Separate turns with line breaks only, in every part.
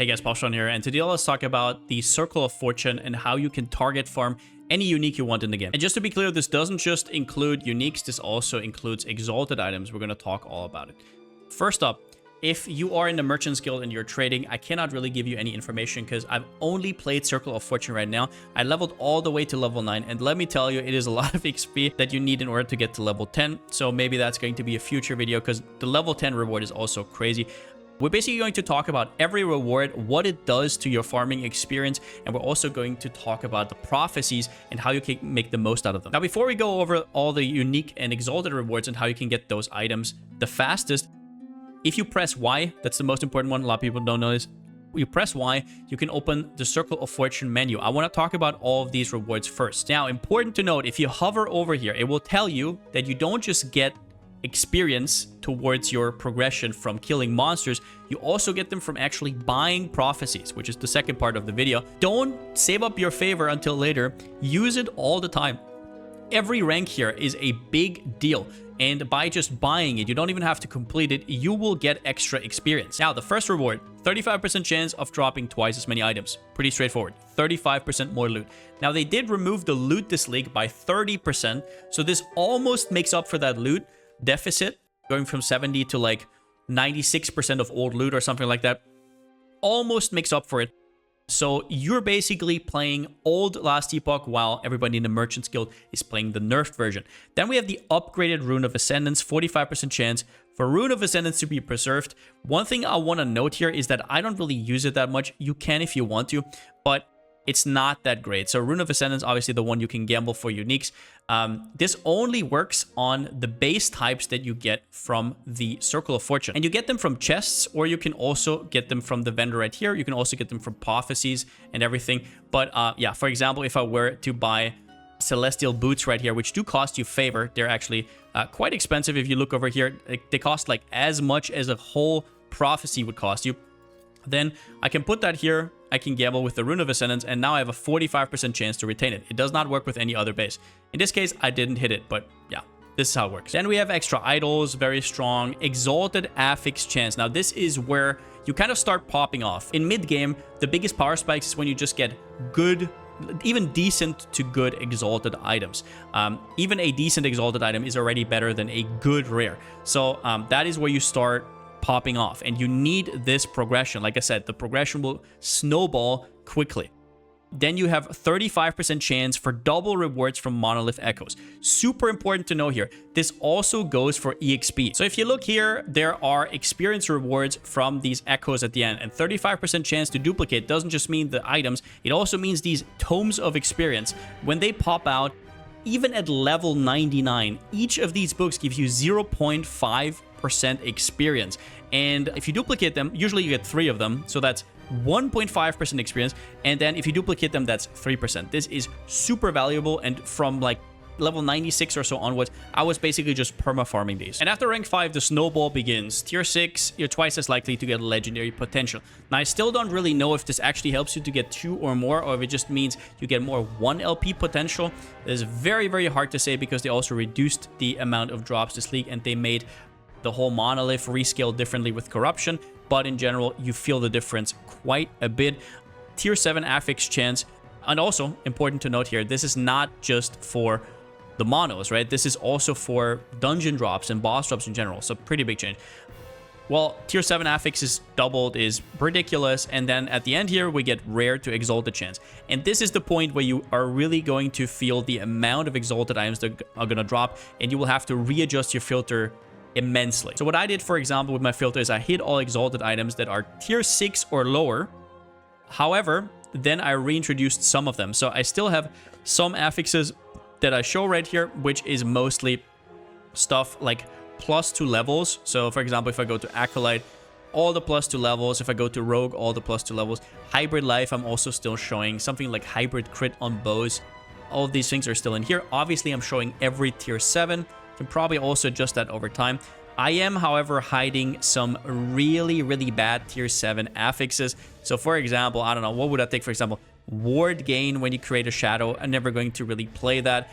Hey guys, Palsteron here, and today let's talk about the Circle of Fortune and how you can target farm any unique you want in the game. And just to be clear, this doesn't just include uniques, this also includes exalted items. We're going to talk all about it. First up, if you are in the Merchants Guild and you're trading, I cannot really give you any information because I've only played Circle of Fortune right now. I leveled all the way to level 9, and let me tell you, it is a lot of XP that you need in order to get to level 10. So maybe that's going to be a future video because the level 10 reward is also crazy. We're basically going to talk about every reward, what it does to your farming experience, and we're also going to talk about the prophecies and how you can make the most out of them. Now, before we go over all the unique and exalted rewards and how you can get those items the fastest, if you press Y, that's the most important one. A lot of people don't know this. You press Y, you can open the Circle of Fortune menu. I want to talk about all of these rewards first. Now, important to note, if you hover over here, it will tell you that you don't just get experience towards your progression from killing monsters, you also get them from actually buying prophecies, which is the second part of the video. Don't save up your favor until later. Use it all the time. Every rank here is a big deal, and by just buying it, you don't even have to complete it, you will get extra experience. Now, the first reward, 35% chance of dropping twice as many items. Pretty straightforward. 35% more loot. Now, they did remove the loot this league by 30%, so this almost makes up for that loot deficit, going from 70 to like 96% of old loot or something like that. Almost makes up for it. So you're basically playing old Last Epoch while everybody in the Merchants Guild is playing the nerfed version. Then we have the upgraded Rune of Ascendance, 45% chance for Rune of Ascendance to be preserved. One thing I want to note here is that I don't really use it that much. You can if you want to, but it's not that great. So Rune of Ascendance, obviously the one you can gamble for uniques. This only works on the base types that you get from the Circle of Fortune. And you get them from chests, or you can also get them from the vendor right here. You can also get them from prophecies and everything. But yeah, for example, if I were to buy Celestial Boots right here, which do cost you favor, they're actually quite expensive. If you look over here, they cost like as much as a whole prophecy would cost you. Then I can put that here, I can gamble with the Rune of Ascendance, and now I have a 45% chance to retain it. It does not work with any other base. In this case, I didn't hit it, but yeah, this is how it works. Then we have extra idols, very strong. Exalted Affix chance. Now, this is where you kind of start popping off. In mid-game, the biggest power spikes is when you just get good, even decent to good exalted items. Even a decent exalted item is already better than a good rare. So that is where you start popping off, and you need this progression. Like I said, the progression will snowball quickly. Then you have 35% chance for double rewards from Monolith Echoes. Super important to know here, this also goes for EXP. So if you look here, there are experience rewards from these echoes at the end, and 35% chance to duplicate doesn't just mean the items, it also means these tomes of experience. When they pop out, even at level 99, each of these books gives you 0.5% experience. And if you duplicate them, usually you get 3 of them, so that's 1.5% experience. And then if you duplicate them, that's 3%. This is super valuable, and from like level 96 or so onwards, I was basically just perma-farming these. And after rank 5, the snowball begins. Tier 6, you're twice as likely to get legendary potential. Now, I still don't really know if this actually helps you to get 2 or more, or if it just means you get more 1 LP potential. It is very, very hard to say because they also reduced the amount of drops this league, and they made the whole monolith rescale differently with corruption. But in general, you feel the difference quite a bit. Tier 7 affix chance. And also, important to note here, this is not just for the monos, right? This is also for dungeon drops and boss drops in general. So pretty big change. Well, tier 7 affix is doubled is ridiculous. And then at the end here, we get rare to exalted chance. And this is the point where you are really going to feel the amount of exalted items that are going to drop, and you will have to readjust your filter immensely. So what I did, for example, with my filter is I hid all exalted items that are tier 6 or lower. However, then I reintroduced some of them. So I still have some affixes that I show right here, which is mostly stuff like +2 levels. So for example, if I go to Acolyte, all the +2 levels. If I go to Rogue, all the +2 levels. Hybrid Life, I'm also still showing something like Hybrid Crit on bows. All of these things are still in here. Obviously, I'm showing every tier 7. Can probably also adjust that over time. I am, however, hiding some really, really bad tier 7 affixes. So for example, I don't know, what would I take, for example? Ward gain when you create a shadow. I'm never going to really play that.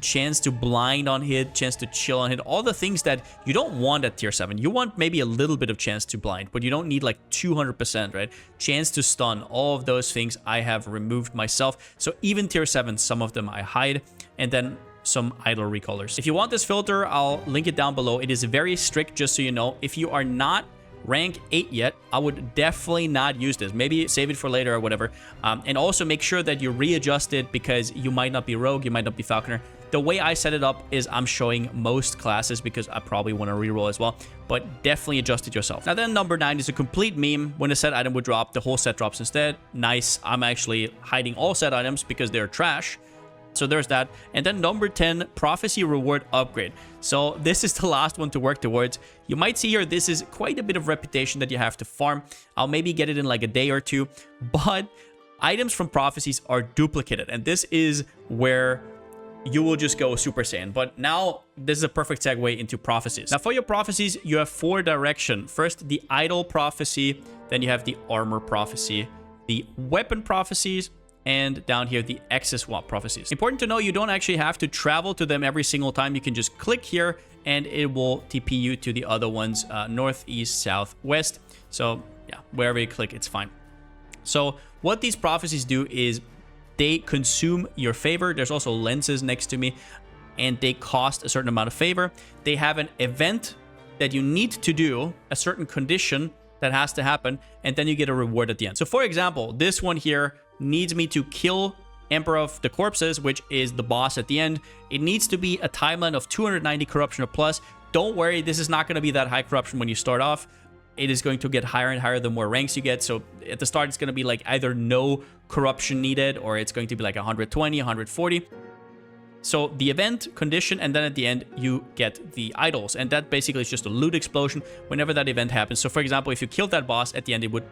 chance to blind on hit, chance to chill on hit, all the things that you don't want at tier 7. You want maybe a little bit of chance to blind, but you don't need like 200%, right? Chance to stun, all of those things I have removed myself. So even tier 7, some of them I hide, and then some idle recolors. If you want this filter, I'll link it down below. It is very strict, just so you know. If you are not rank 8 yet, I would definitely not use this. Maybe save it for later or whatever. And also make sure that you readjust it, because you might not be rogue, you might not be falconer. The way I set it up is I'm showing most classes because I probably want to reroll as well, but definitely adjust it yourself. Now then, number 9 is a complete meme. When a set item would drop, the whole set drops instead. Nice. I'm actually hiding all set items because they're trash. So there's that. And then number 10, Prophecy Reward Upgrade. So this is the last one to work towards. You might see here, this is quite a bit of reputation that you have to farm. I'll maybe get it in like a day or two, but items from Prophecies are duplicated. And this is where you will just go Super Saiyan. But now this is a perfect segue into Prophecies. Now for your Prophecies, you have 4 directions. First, the Idol Prophecy. Then you have the Armor Prophecy, the Weapon Prophecies, and down here, the Access Swap Prophecies. Important to know, you don't actually have to travel to them every single time. You can just click here and it will TP you to the other ones, north, east, south, west. So yeah, wherever you click, it's fine. So what these prophecies do is they consume your favor. There's also lenses next to me, and they cost a certain amount of favor. They have an event that you need to do, a certain condition that has to happen, and then you get a reward at the end. So for example, this one here needs me to kill Emperor of the Corpses, which is the boss at the end. It needs to be a timeline of 290 corruption or plus. Don't worry, this is not going to be that high corruption when you start off. It is going to get higher and higher the more ranks you get. So at the start, it's going to be like either no corruption needed, or it's going to be like 120, 140. So the event, condition, and then at the end, you get the idols. And that basically is just a loot explosion whenever that event happens. So for example, if you killed that boss, at the end, it would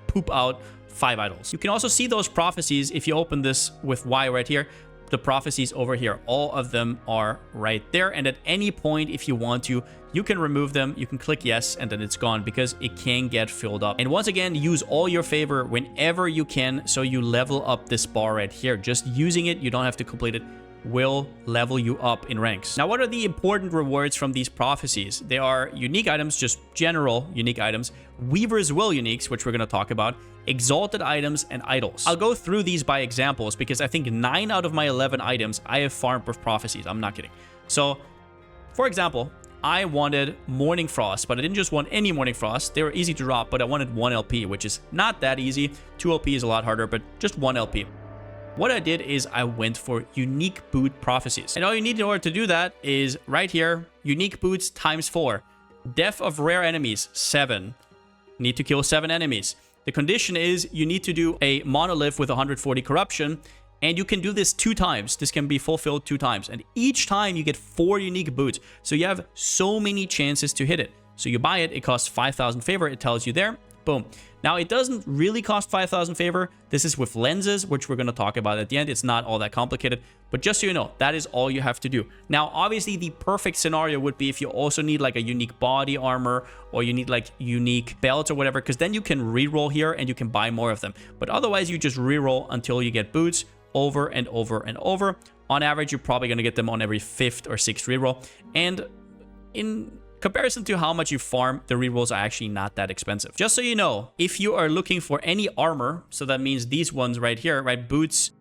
poop out 5 idols. You can also see those prophecies if you open this with Y right here. The prophecies over here, all of them are right there. And at any point, if you want to, you can remove them. You can click yes, and then it's gone because it can get filled up. And once again, use all your favor whenever you can, so you level up this bar right here. Just using it, you don't have to complete it, will level you up in ranks. Now, what are the important rewards from these prophecies? They are unique items, just general unique items, Weaver's Will uniques, which we're going to talk about, exalted items, and idols. I'll go through these by examples because I think 9 out of my 11 items I have farmed with prophecies. I'm not kidding. So, for example, I wanted Morning Frost, but I didn't just want any Morning Frost. They were easy to drop, but I wanted 1 LP, which is not that easy. 2 LP is a lot harder, but just 1 LP. What I did is I went for unique boot prophecies. And all you need in order to do that is right here, unique boots times 4. Death of rare enemies, 7. Need to kill 7 enemies. The condition is you need to do a monolith with 140 corruption, and you can do this 2 times. This can be fulfilled 2 times. And each time you get 4 unique boots. So you have so many chances to hit it. So you buy it, it costs 5,000 favor, it tells you there. Boom. Now, it doesn't really cost 5,000 favor. This is with lenses, which we're going to talk about at the end. It's not all that complicated, but just so you know, that is all you have to do. Now, obviously, the perfect scenario would be if you also need like a unique body armor, or you need like unique belts or whatever, because then you can reroll here and you can buy more of them. But otherwise, you just reroll until you get boots over and over and over. On average, you're probably going to get them on every 5th or 6th reroll. And in comparison to how much you farm, the rerolls are actually not that expensive. Just so you know, if you are looking for any armor, so that means these ones right here, right? Boots,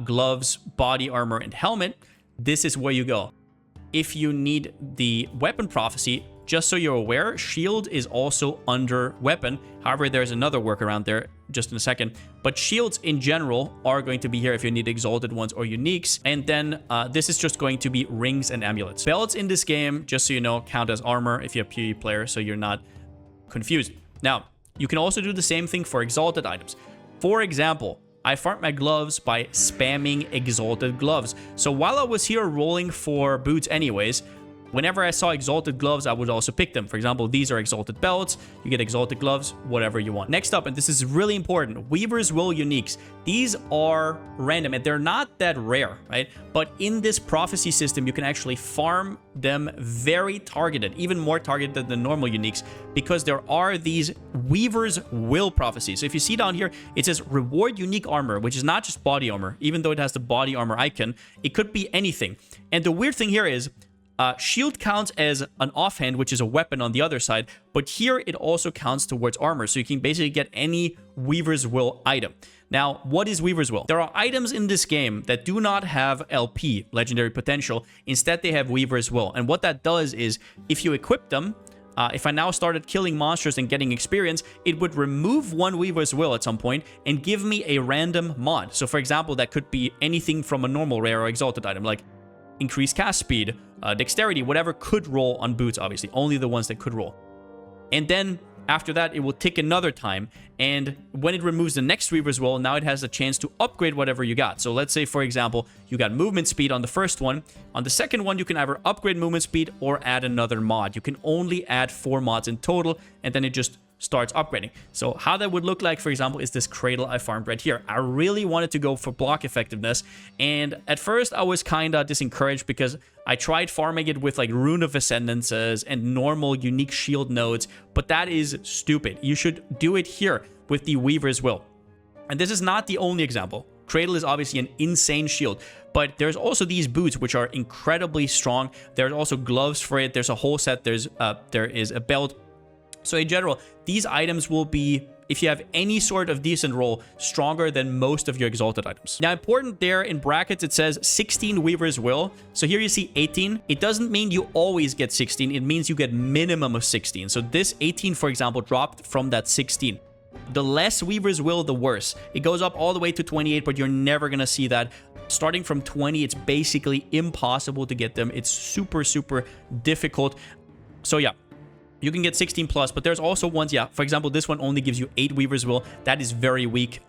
gloves, body armor, and helmet, this is where you go. If you need the weapon prophecy, just so you're aware, shield is also under weapon. However, there's another workaround there just in a second. But shields in general are going to be here if you need exalted ones or uniques. And then this is just going to be rings and amulets. Belts in this game, just so you know, count as armor if you're a PvE player, so you're not confused. Now, you can also do the same thing for exalted items. For example, I farmed my gloves by spamming exalted gloves. So while I was here rolling for boots anyways, whenever I saw Exalted gloves, I would also pick them. For example, these are Exalted belts. You get Exalted gloves, whatever you want. Next up, and this is really important, Weaver's Will uniques. These are random and they're not that rare, right? But in this prophecy system, you can actually farm them very targeted, even more targeted than normal uniques, because there are these Weaver's Will prophecies. So if you see down here, it says reward unique armor, which is not just body armor, even though it has the body armor icon. It could be anything. And the weird thing here is shield counts as an offhand, which is a weapon on the other side, but here it also counts towards armor, so you can basically get any Weaver's Will item. Now, what is Weaver's Will? There are items in this game that do not have LP, legendary potential. Instead, they have Weaver's Will. And what that does is, if you equip them, if I now started killing monsters and getting experience, it would remove one Weaver's Will at some point and give me a random mod. So, for example, that could be anything from a normal rare or exalted item, like increased cast speed, dexterity, whatever could roll on boots, obviously. Only the ones that could roll. And then after that, it will tick another time. And when it removes the next Weaver's Will, now it has a chance to upgrade whatever you got. So let's say, for example, you got movement speed on the first one. On the second one, you can either upgrade movement speed or add another mod. You can only add 4 mods in total, and then it just starts upgrading. So how that would look like, for example, is this cradle I farmed right here. I really wanted to go for block effectiveness, and at first I was kind of disencouraged because I tried farming it with like Rune of Ascendances and normal unique shield nodes, but that is stupid. You should do it here with the Weaver's Will. And this is not the only example. Cradle is obviously an insane shield, but there's also these boots which are incredibly strong. There's also gloves for it. There's a whole set. There is a belt. So in general, these items will be, if you have any sort of decent roll, stronger than most of your exalted items. Now, important there in brackets, it says 16 Weaver's Will. So here you see 18. It doesn't mean you always get 16. It means you get minimum of 16. So this 18, for example, dropped from that 16. The less Weaver's Will, the worse. It goes up all the way to 28, but you're never going to see that. Starting from 20, it's basically impossible to get them. It's super, super difficult. So yeah. You can get 16 plus, but there's also ones, yeah, for example, this one only gives you 8 Weaver's Will. That is very weak.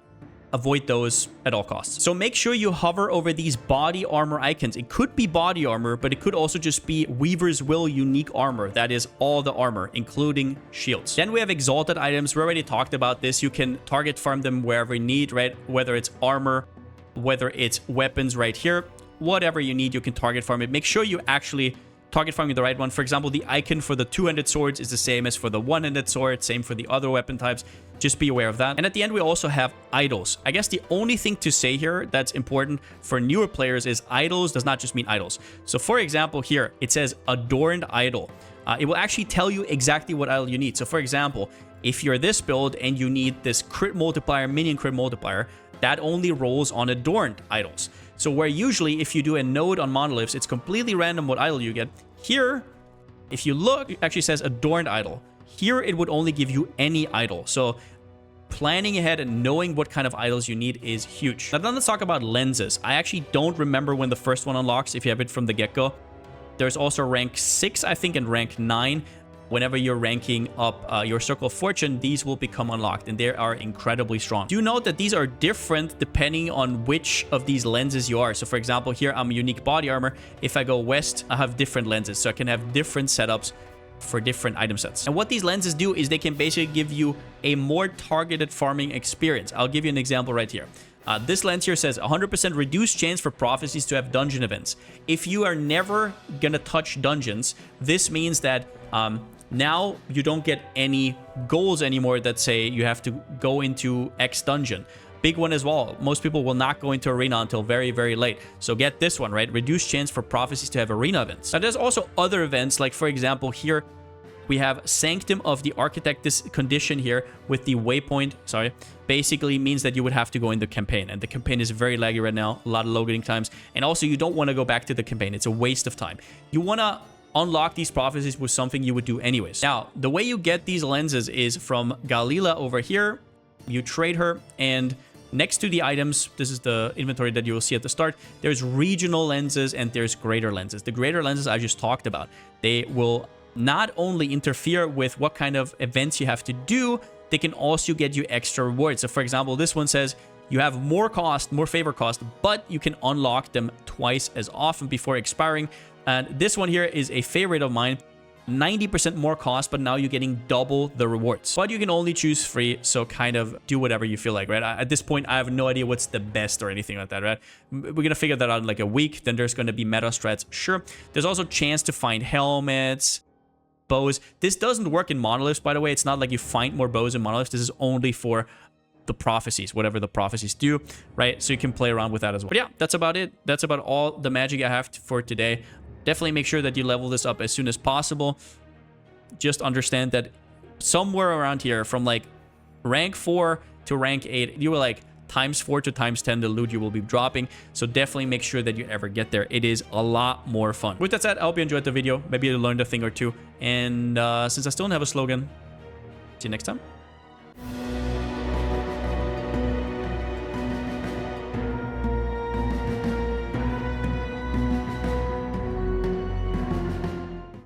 Avoid those at all costs. So make sure you hover over these body armor icons. It could be body armor, but it could also just be Weaver's Will unique armor. That is all the armor, including shields. Then we have exalted items. We already talked about this. You can target farm them wherever you need, right? Whether it's armor, whether it's weapons right here, whatever you need, you can target farm it. Make sure you actually target farming the right one. For example, the icon for the two-handed swords is the same as for the one-handed sword, same for the other weapon types. Just be aware of that. And at the end, we also have idols. I guess the only thing to say here that's important for newer players is idols does not just mean idols. So for example, here, it says adorned idol. It will actually tell you exactly what idol you need. So for example, if you're this build and you need this crit multiplier, minion crit multiplier, that only rolls on adorned idols. So where usually if you do a node on monoliths, it's completely random what idol you get. Here, if you look, it actually says adorned idol. Here, it would only give you any idol. So planning ahead and knowing what kind of idols you need is huge. Now then, let's talk about lenses. I actually don't remember when the first one unlocks if you have it from the get-go. There's also rank 6, I think, and rank 9. Whenever you're ranking up your Circle of Fortune, these will become unlocked, and they are incredibly strong. Do note that these are different depending on which of these lenses you are. So for example, here I'm unique body armor. If I go west, I have different lenses, so I can have different setups for different item sets. And what these lenses do is they can basically give you a more targeted farming experience. I'll give you an example right here. This lens here says 100% reduced chance for prophecies to have dungeon events. If you are never gonna touch dungeons, this means that now you don't get any goals anymore that say you have to go into X dungeon. Big one as well. Most people will not go into arena until very, very late. So get this one, right? Reduced chance for prophecies to have arena events. Now there's also other events, like for example here, we have Sanctum of the Architect. This condition here with the waypoint, basically means that you would have to go in the campaign. And the campaign is very laggy right now, a lot of loading times. And also you don't want to go back to the campaign. It's a waste of time. You want to unlock these prophecies with something you would do anyways. Now, the way you get these lenses is from Galila over here. You trade her, and next to the items, this is the inventory that you will see at the start, there's regional lenses and there's greater lenses. The greater lenses I just talked about. They will not only interfere with what kind of events you have to do, they can also get you extra rewards. So for example, this one says you have more cost, more favor cost, but you can unlock them twice as often before expiring. And this one here is a favorite of mine. 90% more cost, but now you're getting double the rewards. But you can only choose free, so kind of do whatever you feel like, right? At this point, I have no idea what's the best or anything like that, right? We're gonna figure that out in like a week. Then there's gonna be meta strats, sure. There's also chance to find helmets, bows. This doesn't work in monoliths, by the way. It's not like you find more bows in monoliths. This is only for the prophecies, whatever the prophecies do, right? So you can play around with that as well. But yeah, that's about it. That's about all the magic I have for today. Definitely make sure that you level this up as soon as possible. Just understand that somewhere around here, from like rank 4 to rank 8, you were like ×4 to ×10 the loot you will be dropping. So definitely make sure that you ever get there. It is a lot more fun. With that said, I hope you enjoyed the video. Maybe you learned a thing or two. And since I still don't have a slogan, see you next time.